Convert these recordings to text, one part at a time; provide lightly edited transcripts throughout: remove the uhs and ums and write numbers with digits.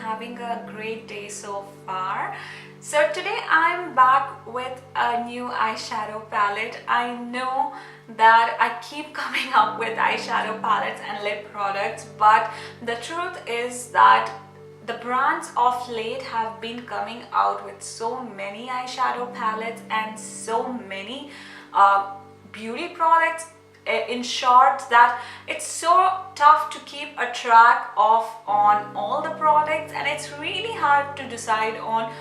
having a great day so far. So today I'm back with a new eyeshadow palette. I know that I keep coming up with eyeshadow palettes and lip products, but the truth is that the brands of late have been coming out with so many eyeshadow palettes and so many beauty products, in short, that it's so tough to keep a track of on all the products, and it's really hard to decide on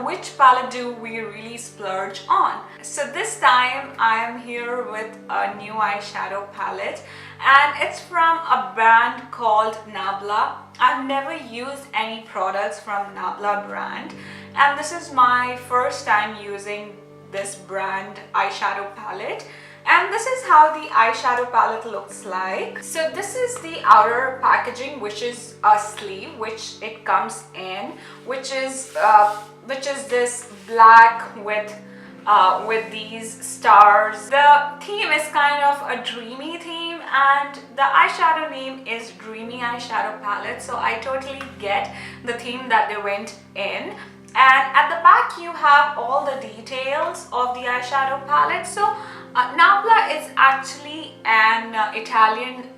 which palette do we really splurge on. So this time I am here with a new eyeshadow palette, and it's from a brand called Nabla. I've never used any products from Nabla brand, and this is my first time using this brand eyeshadow palette. And this is how the eyeshadow palette looks like. So this is the outer packaging, which is a sleeve which it comes in, which is this black with these stars. The theme is kind of a dreamy theme, and the eyeshadow name is Dreamy Eyeshadow palette, so I totally get the theme that they went in. And at the back you have all the details of the eyeshadow palette. So Nabla is actually an Italian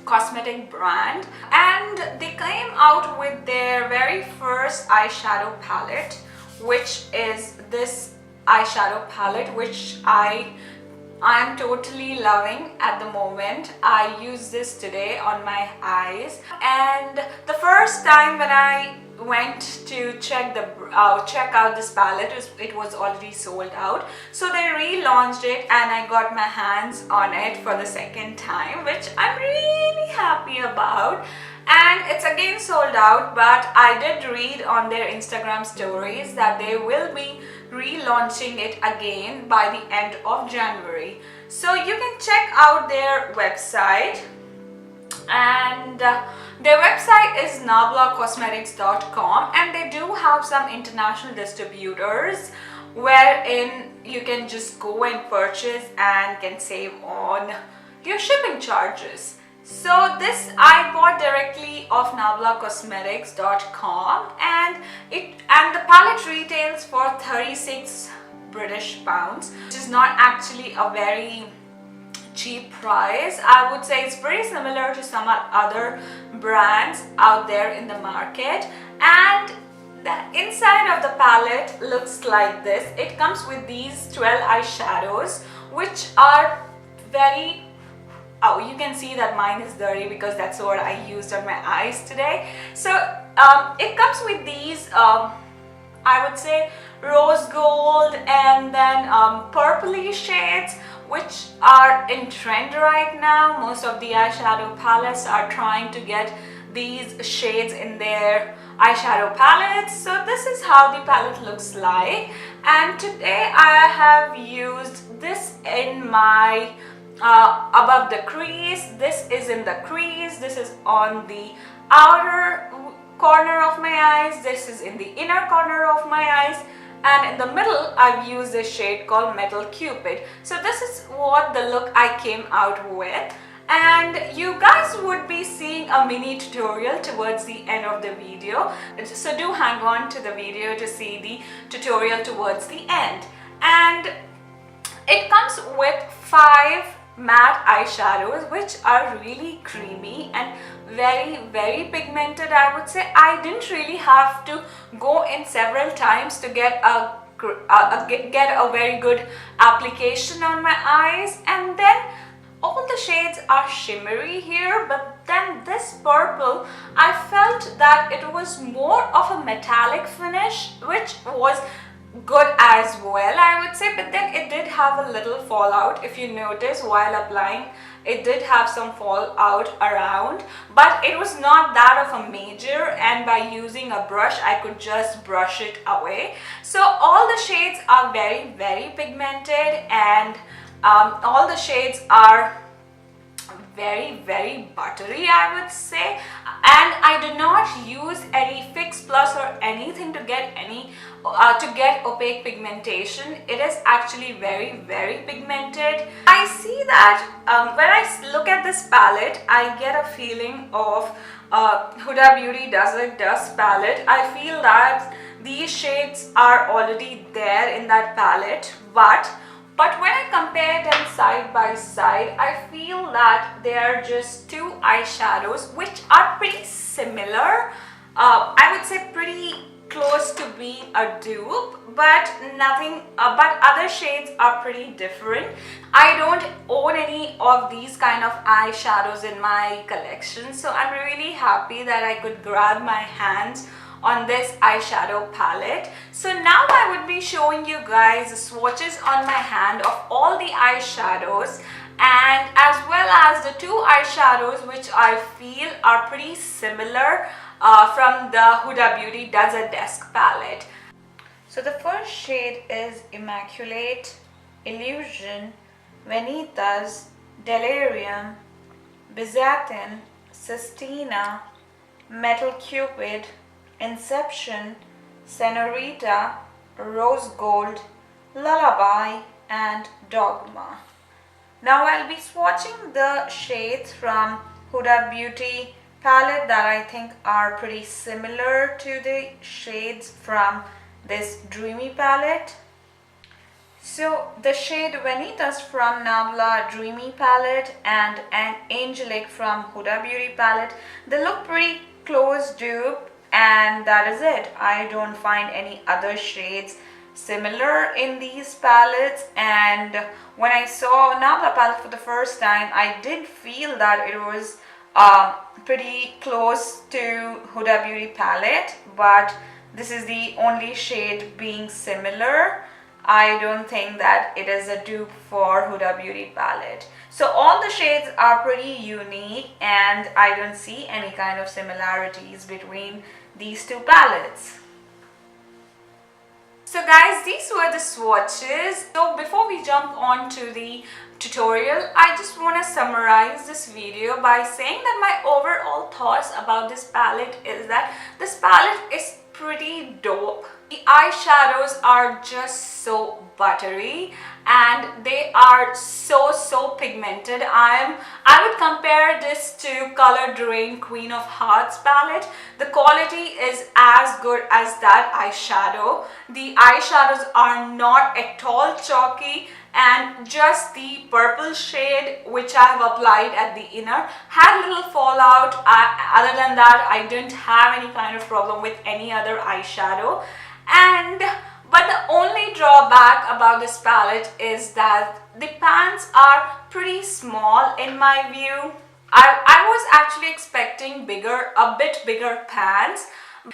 cosmetic brand, and they came out with their very first eyeshadow palette, which is this eyeshadow palette, which I'm totally loving at the moment. I use this today on my eyes, and the first time when I went to check out this palette, it was already sold out. So they relaunched it and I got my hands on it for the second time, which I'm really happy about. And it's again sold out, but I did read on their Instagram stories that they will be relaunching it again by the end of January. So you can check out their website, and their website is nablacosmetics.com, and they do have some international distributors wherein you can just go and purchase and can save on your shipping charges. So this I bought directly off nablacosmetics.com, and the palette retails for 36 British pounds, which is not actually a very cheap price. I would say it's pretty similar to some other brands out there in the market. And the inside of the palette looks like this. It comes with these 12 eyeshadows, which are very... Oh, you can see that mine is dirty because that's what I used on my eyes today. So it comes with these, I would say, rose gold and then purpley shades, which are in trend right now. Most of the eyeshadow palettes are trying to get these shades in their eyeshadow palettes. So this is how the palette looks like, and today I have used this in my above the crease. This is in the crease, this is on the outer corner of my eyes, this is in the inner corner of my eyes, and in the middle I've used a shade called Metal Cupid. So this is what the look I came out with, and you guys would be seeing a mini tutorial towards the end of the video, so do hang on to the video to see the tutorial towards the end. And it comes with 5 matte eyeshadows, which are really creamy and very pigmented. I would say I didn't really have to go in several times to get a very good application on my eyes. And then all the shades are shimmery here, but then this purple, I felt that it was more of a metallic finish, which was good as well, I would say, but then it did have a little fallout. If you notice, while applying, it did have some fallout around, but it was not that of a major, and by using a brush I could just brush it away. So all the shades are very pigmented, and all the shades are very buttery, I would say, and I do not use any Fix Plus or anything to get any to get opaque pigmentation. It is actually very pigmented. I see that when I look at this palette, I get a feeling of Huda Beauty Desert Dust palette. I feel that these shades are already there in that palette, but when I compare them side by side, I feel that they are just two eyeshadows which are pretty similar. I would say pretty close to being a dupe, but nothing. But other shades are pretty different. I don't own any of these kind of eyeshadows in my collection, so I'm really happy that I could grab my hands on this eyeshadow palette. So now I would be showing you guys the swatches on my hand of all the eyeshadows, and as well as the two eyeshadows which I feel are pretty similar from the Huda Beauty Desert Dusk palette. So the first shade is Immaculate, Illusion, Vanitas, Delirium, Byzantine, Sistina, Metal Cupid, Inception, Senorita, Rose Gold, Lullaby, and Dogma. Now I'll be swatching the shades from Huda Beauty palette that I think are pretty similar to the shades from this Dreamy palette. So the shade Vanitas from Nabla Dreamy palette and Angelic from Huda Beauty palette, they look pretty close dupe, and that is it. I don't find any other shades similar in these palettes, and when I saw Nabla palette for the first time, I did feel that it was pretty close to Huda Beauty palette, but this is the only shade being similar. I don't think that it is a dupe for Huda Beauty palette. So all the shades are pretty unique, and I don't see any kind of similarities between these two palettes. So guys, these were the swatches. So before we jump on to the tutorial, I just want to summarize this video by saying that my overall thoughts about this palette is that this palette is pretty dope. The eyeshadows are just so buttery and they are so pigmented. I would compare this to Color Drain Queen of Hearts palette. The quality is as good as that eyeshadow. The eyeshadows are not at all chalky, and just the purple shade which I have applied at the inner had a little fallout. Other than that, I didn't have any kind of problem with any other eyeshadow. But the only drawback about this palette is that the pans are pretty small in my view. I was actually expecting a bit bigger pans.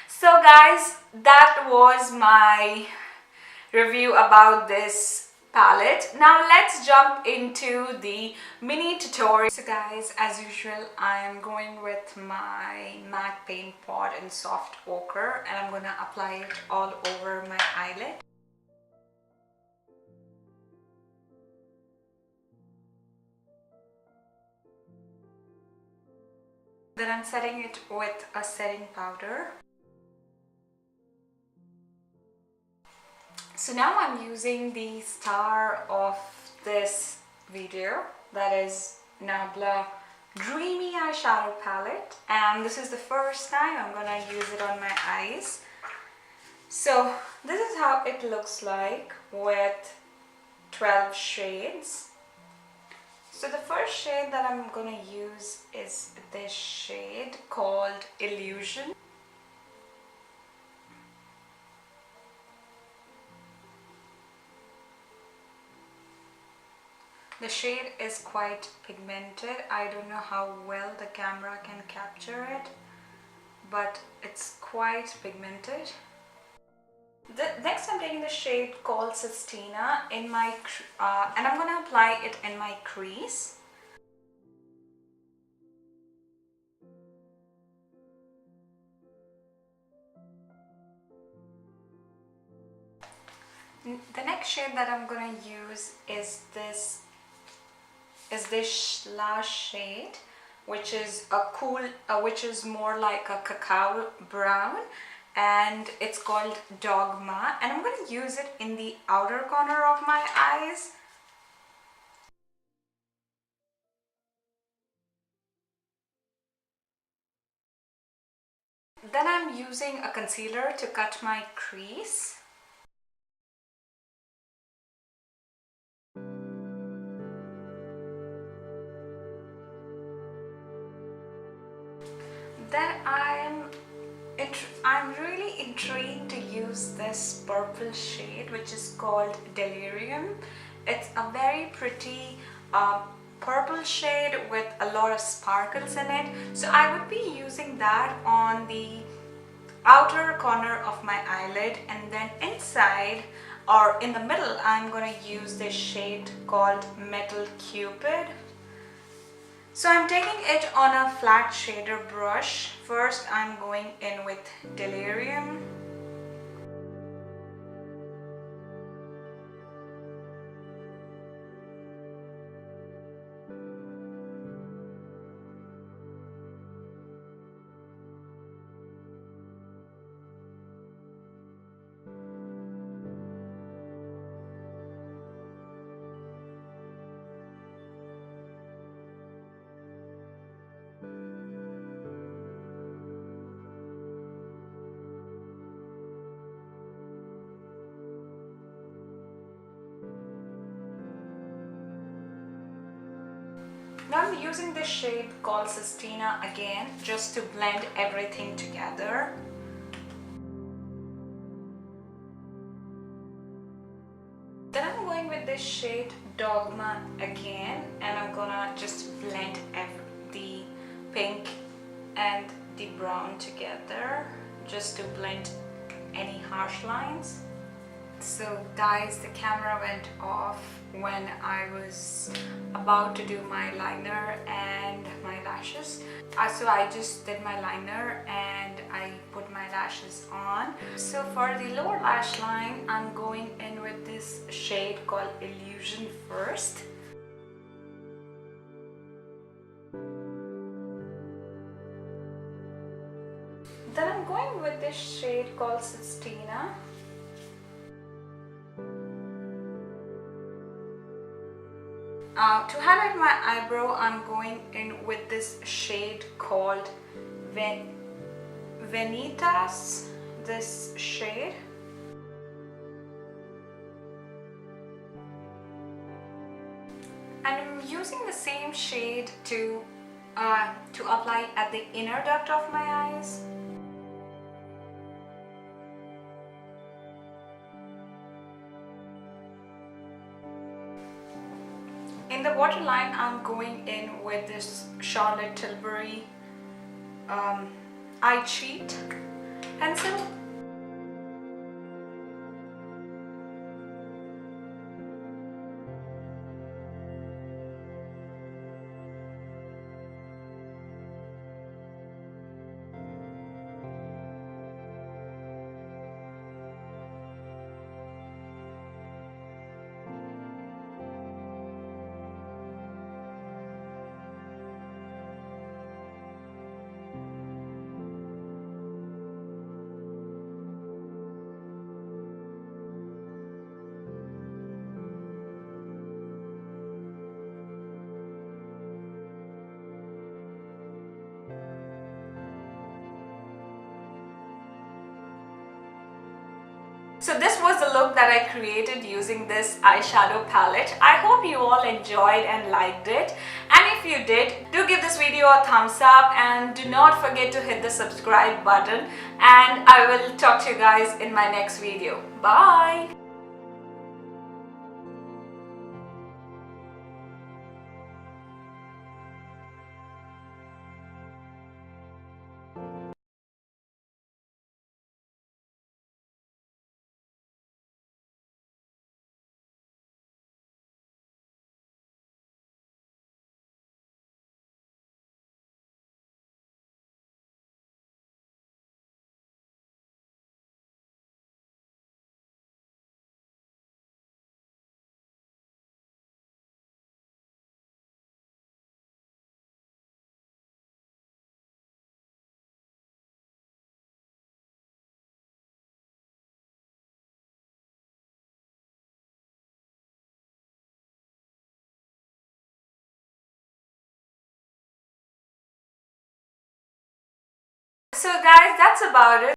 So guys, that was my review about this palette. Now let's jump into the mini tutorial. So guys, as usual, I am going with my MAC paint pot in soft ochre, and I'm gonna apply it all over my eyelid. Then I'm setting it with a setting powder. So now I'm using the star of this video, that is Nabla Dreamy Eyeshadow palette, and this is the first time I'm gonna use it on my eyes. So this is how it looks like with 12 shades. So the first shade that I'm gonna use is this shade called Illusion. The shade is quite pigmented. I don't know how well the camera can capture it, but it's quite pigmented. Next I'm taking the shade called Sistina in my and I'm going to apply it in my crease. The next shade that I'm going to use is this last shade, which is a cool which is more like a cacao brown, and it's called Dogma, and I'm going to use it in the outer corner of my eyes. Then I'm using a concealer to cut my crease. Then I'm really intrigued to use this purple shade, which is called Delirium. It's a very pretty purple shade with a lot of sparkles in it. So I would be using that on the outer corner of my eyelid, and then inside or in the middle I'm going to use this shade called Metal Cupid. So I'm taking it on a flat shader brush. First I'm going in with Delirium. Now I'm using this shade called Sistina again, just to blend everything together. Then I'm going with this shade Dogma again, and I'm gonna just blend the pink and the brown together, just to blend any harsh lines. So guys, the camera went off when I was about to do my liner and my lashes. So I just did my liner and I put my lashes on. So for the lower lash line, I'm going in with this shade called Illusion first. Then I'm going with this shade called Sistina. To highlight my eyebrow, I'm going in with this shade called Vanitas, this shade. And I'm using the same shade to apply at the inner duct of my eyes. In the waterline, I'm going in with this Charlotte Tilbury Eye Cheat pencil. So this was the look that I created using this eyeshadow palette. I hope you all enjoyed and liked it. And if you did, do give this video a thumbs up and do not forget to hit the subscribe button. And I will talk to you guys in my next video. Bye! So guys, that's about it.